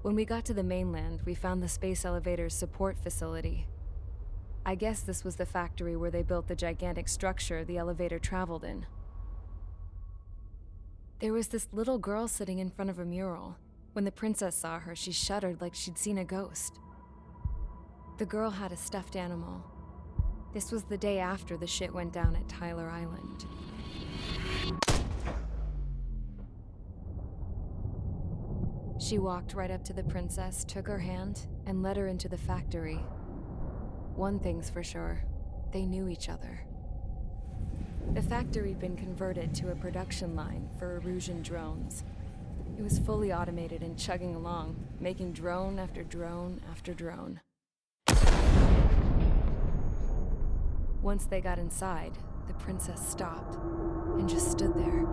When we got to the mainland, we found the space elevator's support facility. I guess this was the factory where they built the gigantic structure the elevator traveled in. There was this little girl sitting in front of a mural. When the princess saw her, she shuddered like she'd seen a ghost. The girl had a stuffed animal. This was the day after the shit went down at Tyler Island. She walked right up to the princess, took her hand, and led her into the factory. One thing's for sure, they knew each other. The factory'd been converted to a production line for Erusian drones. It was fully automated and chugging along, making drone after drone after drone. Once they got inside, the princess stopped and just stood there.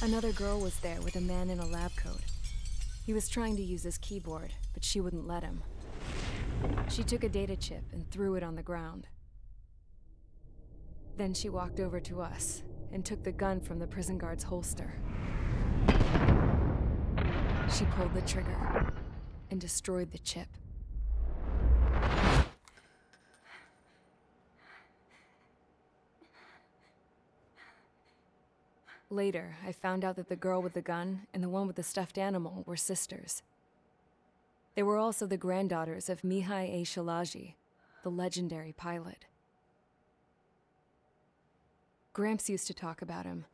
Another girl was there with a man in a lab coat. He was trying to use his keyboard, but she wouldn't let him. She took a data chip and threw it on the ground. Then she walked over to us and took the gun from the prison guard's holster. She pulled the trigger and destroyed the chip. Later, I found out that the girl with the gun and the one with the stuffed animal were sisters. They were also the granddaughters of Mihai A. Shalaji, the legendary pilot. Gramps used to talk about him.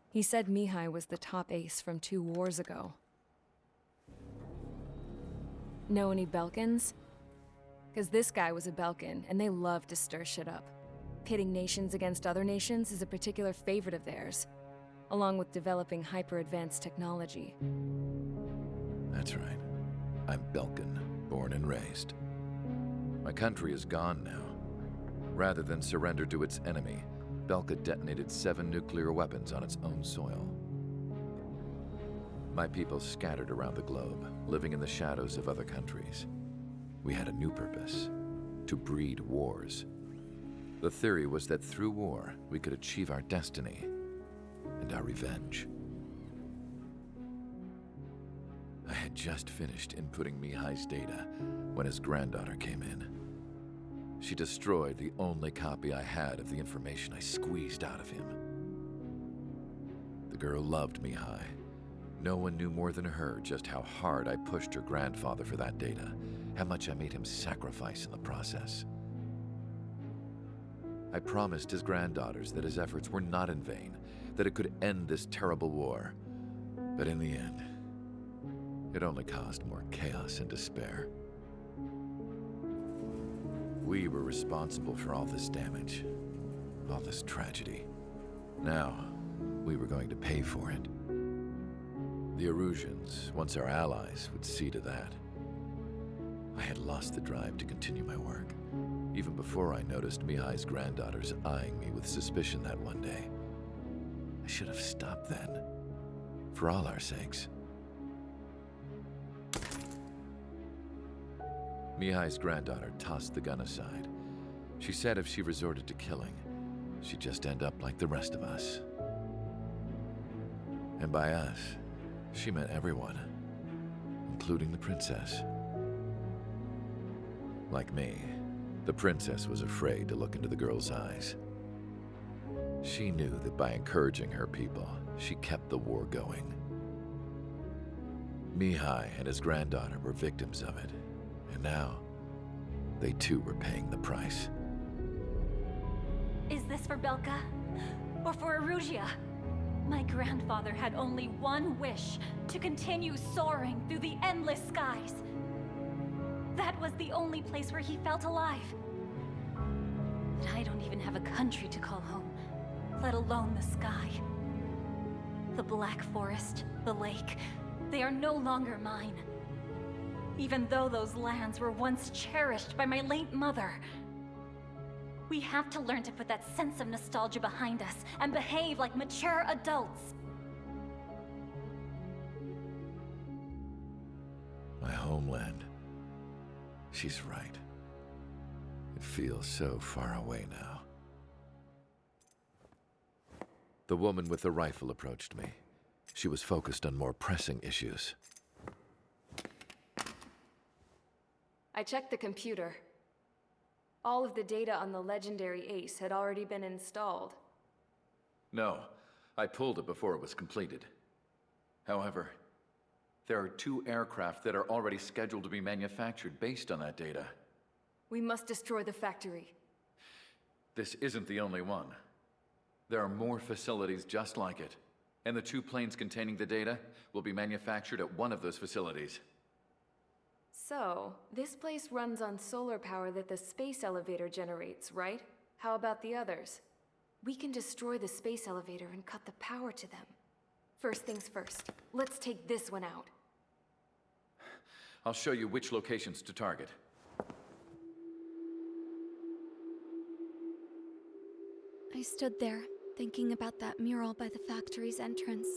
He said Mihai was the top ace from 2 wars ago. Know any Belkans? Because this guy was a Belkan, and they love to stir shit up. Pitting nations against other nations is a particular favorite of theirs, along with developing hyper-advanced technology. That's right. I'm Belkan, born and raised. My country is gone now. Rather than surrender to its enemy, Belka detonated 7 nuclear weapons on its own soil. My people scattered around the globe, living in the shadows of other countries. We had a new purpose: to breed wars. The theory was that through war, we could achieve our destiny and our revenge. I had just finished inputting Mihai's data when his granddaughter came in. She destroyed the only copy I had of the information I squeezed out of him. The girl loved Mihai. No one knew more than her just how hard I pushed her grandfather for that data, how much I made him sacrifice in the process. I promised his granddaughters that his efforts were not in vain, that it could end this terrible war. But in the end, it only caused more chaos and despair. We were responsible for all this damage, all this tragedy. Now, we were going to pay for it. The Erusians, once our allies, would see to that. I had lost the drive to continue my work, even before I noticed Mihai's granddaughters eyeing me with suspicion that one day. I should have stopped then, for all our sakes. Mihai's granddaughter tossed the gun aside. She said if she resorted to killing, she'd just end up like the rest of us. And by us, she meant everyone, including the princess. Like me, the princess was afraid to look into the girl's eyes. She knew that by encouraging her people, she kept the war going. Mihai and his granddaughter were victims of it, and now, they too were paying the price. Is this for Belka? Or for Erusia? My grandfather had only one wish: to continue soaring through the endless skies. That was the only place where he felt alive. But I don't even have a country to call home, let alone the sky. The Black Forest, the lake, they are no longer mine. Even though those lands were once cherished by my late mother. We have to learn to put that sense of nostalgia behind us and behave like mature adults. My homeland. She's right. It feels so far away now. The woman with the rifle approached me. She was focused on more pressing issues. I checked the computer. All of the data on the legendary Ace had already been installed. No, I pulled it before it was completed. However, there are 2 aircraft that are already scheduled to be manufactured based on that data. We must destroy the factory. This isn't the only one. There are more facilities just like it, and the 2 planes containing the data will be manufactured at one of those facilities. So, this place runs on solar power that the space elevator generates, right? How about the others? We can destroy the space elevator and cut the power to them. First things first, let's take this one out. I'll show you which locations to target. I stood there, thinking about that mural by the factory's entrance.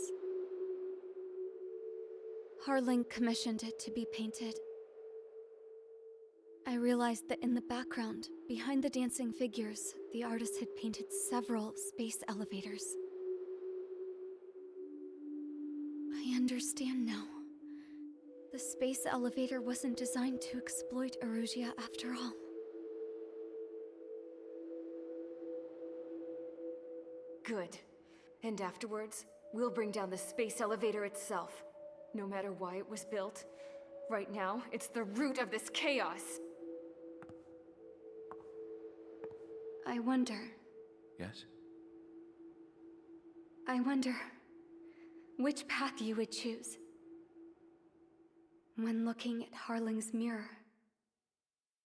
Harling commissioned it to be painted. I realized that in the background, behind the dancing figures, the artist had painted several space elevators. I understand now. The space elevator wasn't designed to exploit Erusia after all. Good. And afterwards, we'll bring down the space elevator itself. No matter why it was built. Right now, it's the root of this chaos. I wonder Yes? which path you would choose when looking at Harling's mirror.